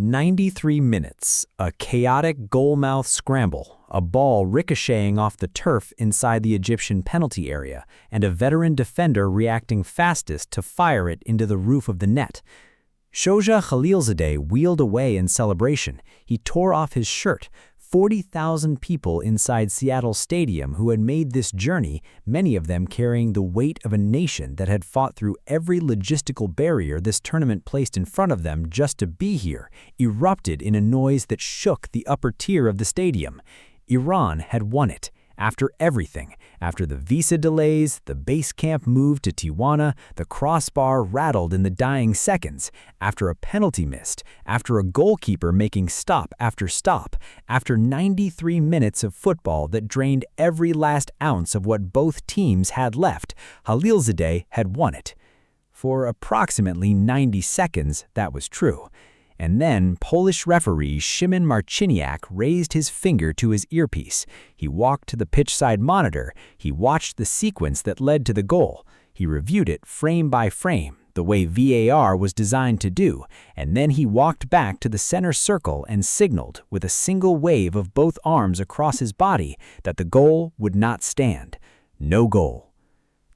93 minutes, a chaotic goal-mouth scramble, a ball ricocheting off the turf inside the Egyptian penalty area, and a veteran defender reacting fastest to fire it into the roof of the net. Shoja Khalilzadeh wheeled away in celebration. He tore off his shirt. 40,000 people inside Seattle Stadium who had made this journey, many of them carrying the weight of a nation that had fought through every logistical barrier this tournament placed in front of them just to be here, erupted in a noise that shook the upper tier of the stadium. Iran had won it. After everything, after the visa delays, the base camp move to Tijuana, the crossbar rattled in the dying seconds, after a penalty missed, after a goalkeeper making stop after stop, after 93 minutes of football that drained every last ounce of what both teams had left, Khalilzadeh had won it. For approximately 90 seconds, that was true. And then Polish referee Szymon Marciniak raised his finger to his earpiece. He walked to the pitchside monitor. He watched the sequence that led to the goal. He reviewed it frame by frame, the way VAR was designed to do, and then he walked back to the center circle and signaled, with a single wave of both arms across his body, that the goal would not stand. No goal.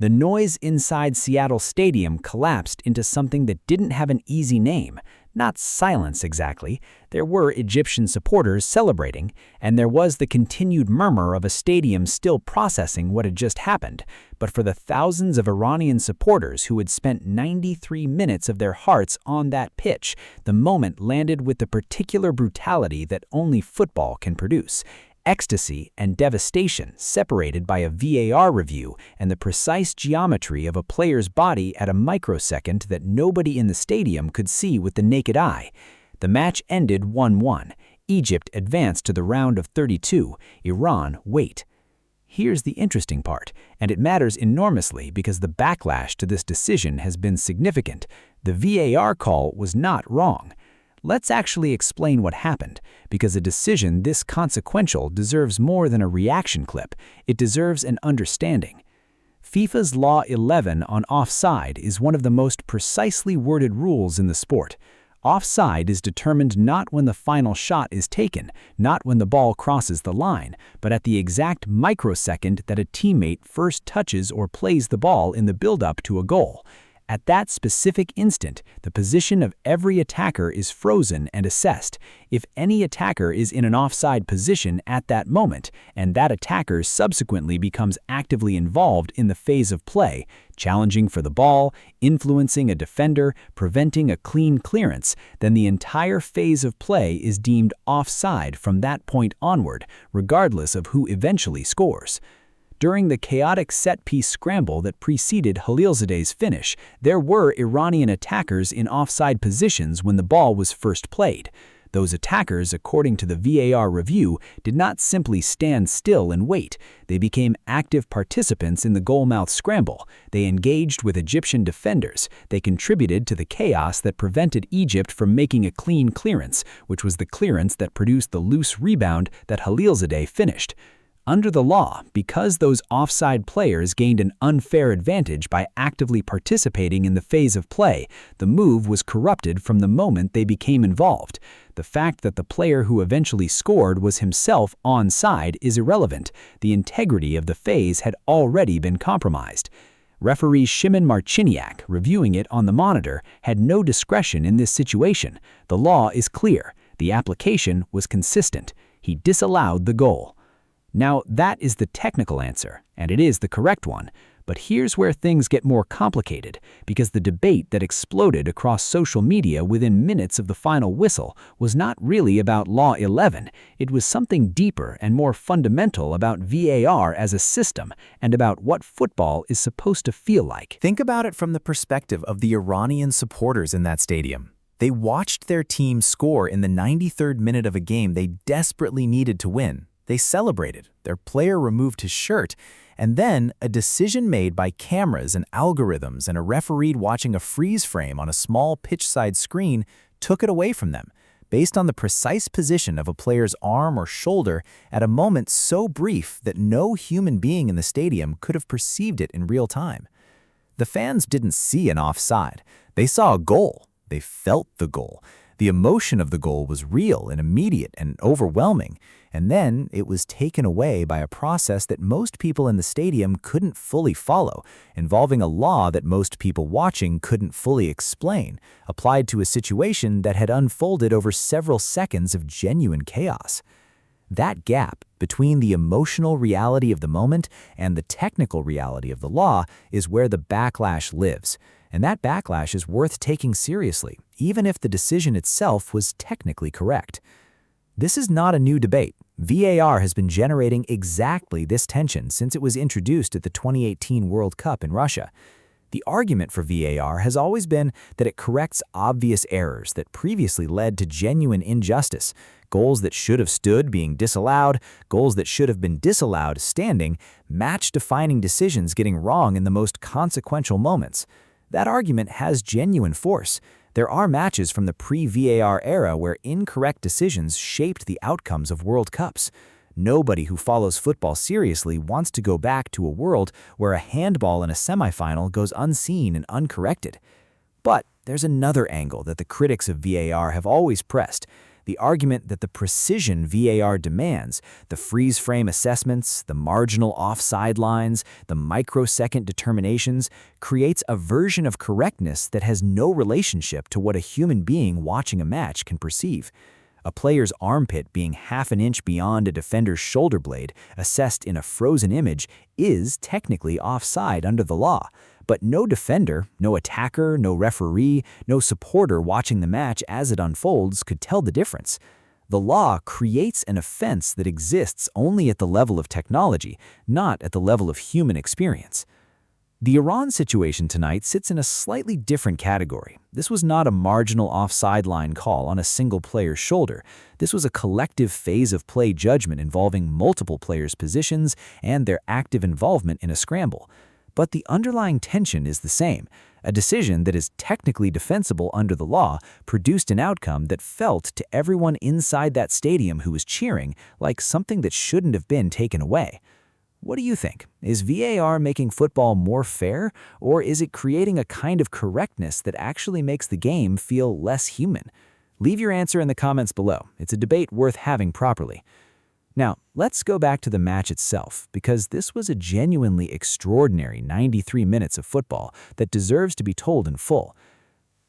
The noise inside Seattle Stadium collapsed into something that didn't have an easy name. Not silence exactly. There were Egyptian supporters celebrating, and there was the continued murmur of a stadium still processing what had just happened. But for the thousands of Iranian supporters who had spent 93 minutes of their hearts on that pitch, the moment landed with the particular brutality that only football can produce. Ecstasy and devastation separated by a VAR review and the precise geometry of a player's body at a microsecond that nobody in the stadium could see with the naked eye. The match ended 1-1. Egypt advanced to the round of 32. Iran wait. Here's the interesting part, and it matters enormously because the backlash to this decision has been significant. The VAR call was not wrong. Let's actually explain what happened, because a decision this consequential deserves more than a reaction clip. It deserves an understanding. FIFA's Law 11 on offside is one of the most precisely worded rules in the sport. Offside is determined not when the final shot is taken, not when the ball crosses the line, but at the exact microsecond that a teammate first touches or plays the ball in the build-up to a goal. At that specific instant, the position of every attacker is frozen and assessed. If any attacker is in an offside position at that moment, and that attacker subsequently becomes actively involved in the phase of play, challenging for the ball, influencing a defender, preventing a clean clearance, then the entire phase of play is deemed offside from that point onward, regardless of who eventually scores. During the chaotic set-piece scramble that preceded Khalilzadeh's finish, there were Iranian attackers in offside positions when the ball was first played. Those attackers, according to the VAR review, did not simply stand still and wait. They became active participants in the goal-mouth scramble. They engaged with Egyptian defenders. They contributed to the chaos that prevented Egypt from making a clean clearance, which was the clearance that produced the loose rebound that Khalilzadeh finished. Under the law, because those offside players gained an unfair advantage by actively participating in the phase of play, the move was corrupted from the moment they became involved. The fact that the player who eventually scored was himself onside is irrelevant. The integrity of the phase had already been compromised. Referee Szymon Marciniak, reviewing it on the monitor, had no discretion in this situation. The law is clear. The application was consistent. He disallowed the goal. Now, that is the technical answer, and it is the correct one. But here's where things get more complicated, because the debate that exploded across social media within minutes of the final whistle was not really about Law 11. It was something deeper and more fundamental about VAR as a system and about what football is supposed to feel like. Think about it from the perspective of the Iranian supporters in that stadium. They watched their team score in the 93rd minute of a game they desperately needed to win. They celebrated, their player removed his shirt, and then a decision made by cameras and algorithms and a referee watching a freeze frame on a small pitchside screen took it away from them, based on the precise position of a player's arm or shoulder at a moment so brief that no human being in the stadium could have perceived it in real time. The fans didn't see an offside. They saw a goal. They felt the goal. The emotion of the goal was real and immediate and overwhelming, and then it was taken away by a process that most people in the stadium couldn't fully follow, involving a law that most people watching couldn't fully explain, applied to a situation that had unfolded over several seconds of genuine chaos. That gap between the emotional reality of the moment and the technical reality of the law is where the backlash lives, and that backlash is worth taking seriously, even if the decision itself was technically correct. This is not a new debate. VAR has been generating exactly this tension since it was introduced at the 2018 World Cup in Russia. The argument for VAR has always been that it corrects obvious errors that previously led to genuine injustice, goals that should have stood being disallowed, goals that should have been disallowed standing, match-defining decisions getting wrong in the most consequential moments. That argument has genuine force. There are matches from the pre-VAR era where incorrect decisions shaped the outcomes of World Cups. Nobody who follows football seriously wants to go back to a world where a handball in a semifinal goes unseen and uncorrected. But there's another angle that the critics of VAR have always pressed. The argument that the precision VAR demands, the freeze-frame assessments, the marginal offside lines, the microsecond determinations, creates a version of correctness that has no relationship to what a human being watching a match can perceive. A player's armpit being half an inch beyond a defender's shoulder blade, assessed in a frozen image, is technically offside under the law. But no defender, no attacker, no referee, no supporter watching the match as it unfolds could tell the difference. The law creates an offense that exists only at the level of technology, not at the level of human experience. The Iran situation tonight sits in a slightly different category. This was not a marginal offside line call on a single player's shoulder. This was a collective phase of play judgment involving multiple players' positions and their active involvement in a scramble. But the underlying tension is the same. A decision that is technically defensible under the law produced an outcome that felt to everyone inside that stadium who was cheering like something that shouldn't have been taken away. What do you think? Is VAR making football more fair, or is it creating a kind of correctness that actually makes the game feel less human? Leave your answer in the comments below. It's a debate worth having properly. Now, let's go back to the match itself, because this was a genuinely extraordinary 93 minutes of football that deserves to be told in full.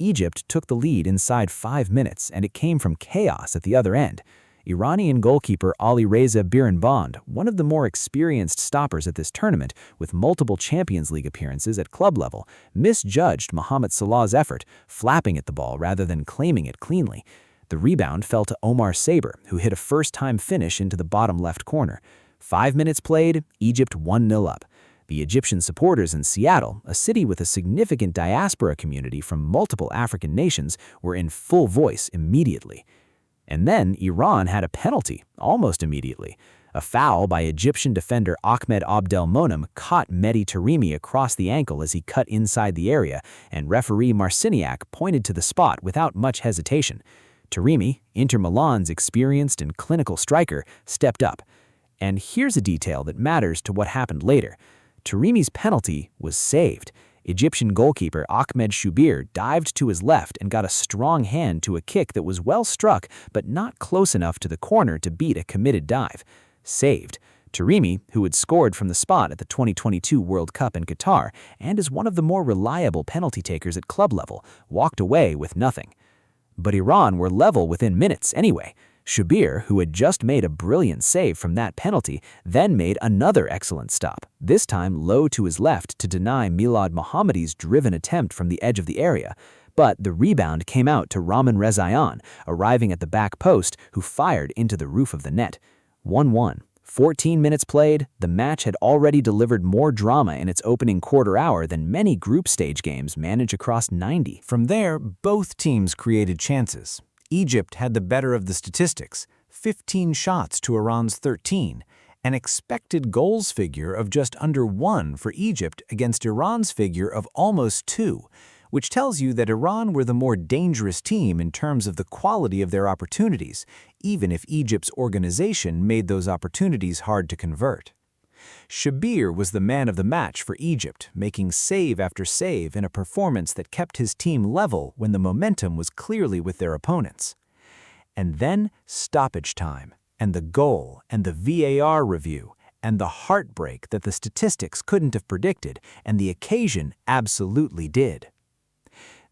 Egypt took the lead inside 5 minutes, and it came from chaos at the other end. Iranian goalkeeper Ali Reza Birinband, one of the more experienced stoppers at this tournament with multiple Champions League appearances at club level, misjudged Mohamed Salah's effort, flapping at the ball rather than claiming it cleanly. The rebound fell to Omar Saber, who hit a first-time finish into the bottom left corner. 5 minutes played, Egypt 1-0 up. The Egyptian supporters in Seattle, a city with a significant diaspora community from multiple African nations, were in full voice immediately. And then Iran had a penalty, almost immediately. A foul by Egyptian defender Ahmed Abdelmonem caught Mehdi Taremi across the ankle as he cut inside the area, and referee Marciniak pointed to the spot without much hesitation. Taremi, Inter Milan's experienced and clinical striker, stepped up. And here's a detail that matters to what happened later. Taremi's penalty was saved. Egyptian goalkeeper Ahmed Shubir dived to his left and got a strong hand to a kick that was well struck but not close enough to the corner to beat a committed dive. Saved. Taremi, who had scored from the spot at the 2022 World Cup in Qatar and is one of the more reliable penalty takers at club level, walked away with nothing. But Iran were level within minutes anyway. Shubir, who had just made a brilliant save from that penalty, then made another excellent stop, this time low to his left to deny Milad Mohammadi's driven attempt from the edge of the area. But the rebound came out to Ramin Rezaian, arriving at the back post, who fired into the roof of the net. 1-1. 14 minutes played, the match had already delivered more drama in its opening quarter hour than many group stage games manage across 90. From there, both teams created chances. Egypt had the better of the statistics, 15 shots to Iran's 13, an expected goals figure of just under 1 for Egypt against Iran's figure of almost 2, which tells you that Iran were the more dangerous team in terms of the quality of their opportunities, even if Egypt's organization made those opportunities hard to convert. Shabir was the man of the match for Egypt, making save after save in a performance that kept his team level when the momentum was clearly with their opponents. And then stoppage time, and the goal, and the VAR review, and the heartbreak that the statistics couldn't have predicted, and the occasion absolutely did.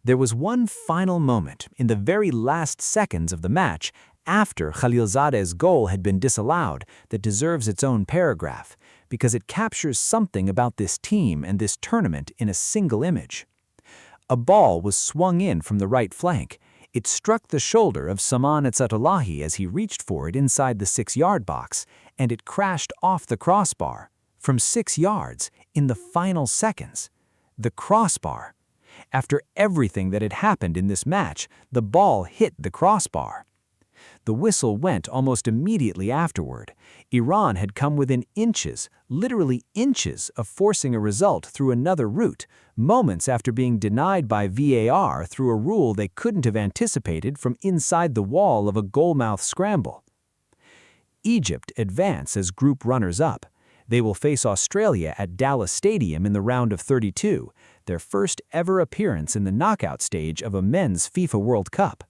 There was one final moment in the very last seconds of the match after Khalilzadeh's goal had been disallowed that deserves its own paragraph, because it captures something about this team and this tournament in a single image. A ball was swung in from the right flank. It struck the shoulder of Saman Etzatullahi as he reached for it inside the 6-yard box, and it crashed off the crossbar. From 6 yards, in the final seconds. The crossbar. After everything that had happened in this match, the ball hit the crossbar. The whistle went almost immediately afterward. Iran had come within inches, literally inches, of forcing a result through another route, moments after being denied by VAR through a rule they couldn't have anticipated from inside the wall of a goalmouth scramble. Egypt advance as group runners-up. They will face Australia at Dallas Stadium in the round of 32, their first ever appearance in the knockout stage of a men's FIFA World Cup.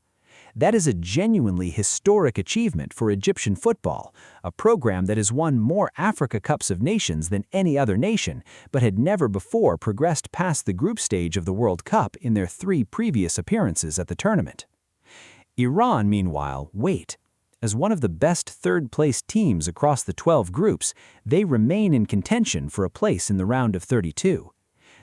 That is a genuinely historic achievement for Egyptian football, a program that has won more Africa Cups of Nations than any other nation, but had never before progressed past the group stage of the World Cup in their 3 previous appearances at the tournament. Iran, meanwhile, wait. As one of the best third-place teams across the 12 groups, they remain in contention for a place in the round of 32.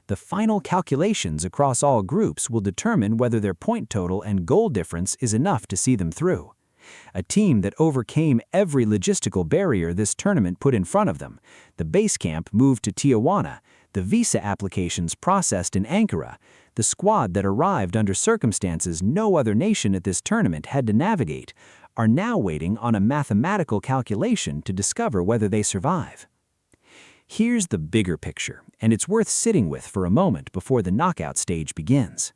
The final calculations across all groups will determine whether their point total and goal difference is enough to see them through. A team that overcame every logistical barrier this tournament put in front of them. The base camp moved to Tijuana, the visa applications processed in Ankara, the squad that arrived under circumstances no other nation at this tournament had to navigate, are now waiting on a mathematical calculation to discover whether they survive. Here's the bigger picture, and it's worth sitting with for a moment before the knockout stage begins.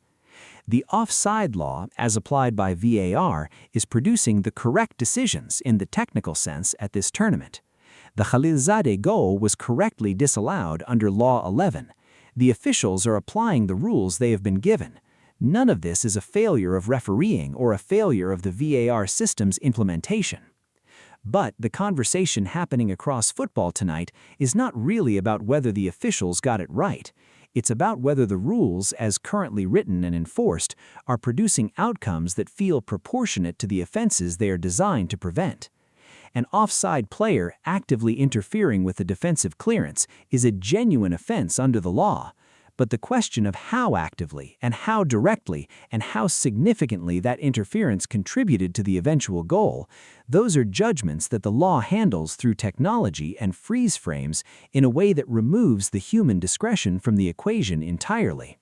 The offside law, as applied by VAR, is producing the correct decisions in the technical sense at this tournament. The Khalilzadeh goal was correctly disallowed under Law 11. The officials are applying the rules they have been given. None of this is a failure of refereeing or a failure of the VAR system's implementation. But the conversation happening across football tonight is not really about whether the officials got it right. It's about whether the rules, as currently written and enforced, are producing outcomes that feel proportionate to the offenses they are designed to prevent. An offside player actively interfering with a defensive clearance is a genuine offense under the law. But the question of how actively and how directly and how significantly that interference contributed to the eventual goal, those are judgments that the law handles through technology and freeze frames in a way that removes the human discretion from the equation entirely.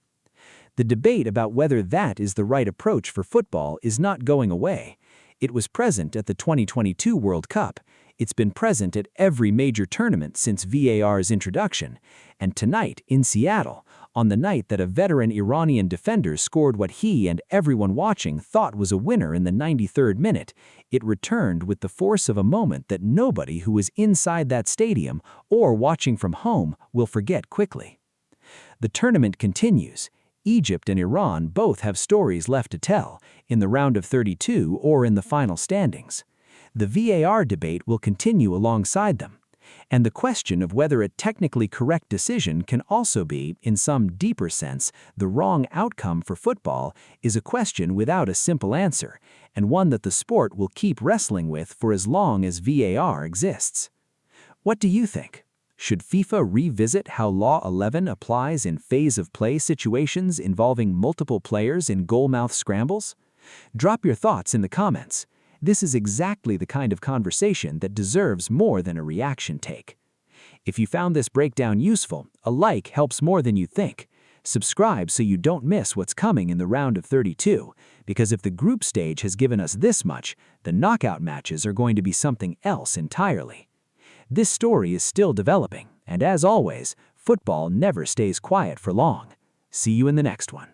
The debate about whether that is the right approach for football is not going away. It was present at the 2022 World Cup. It's been present at every major tournament since VAR's introduction. And tonight, in Seattle, on the night that a veteran Iranian defender scored what he and everyone watching thought was a winner in the 93rd minute, it returned with the force of a moment that nobody who was inside that stadium or watching from home will forget quickly. The tournament continues. Egypt and Iran both have stories left to tell, in the round of 32 or in the final standings. The VAR debate will continue alongside them. And the question of whether a technically correct decision can also be, in some deeper sense, the wrong outcome for football is a question without a simple answer, and one that the sport will keep wrestling with for as long as VAR exists. What do you think? Should FIFA revisit how Law 11 applies in phase-of-play situations involving multiple players in goalmouth scrambles? Drop your thoughts in the comments. This is exactly the kind of conversation that deserves more than a reaction take. If you found this breakdown useful, a like helps more than you think. Subscribe so you don't miss what's coming in the round of 32, because if the group stage has given us this much, the knockout matches are going to be something else entirely. This story is still developing, and as always, football never stays quiet for long. See you in the next one.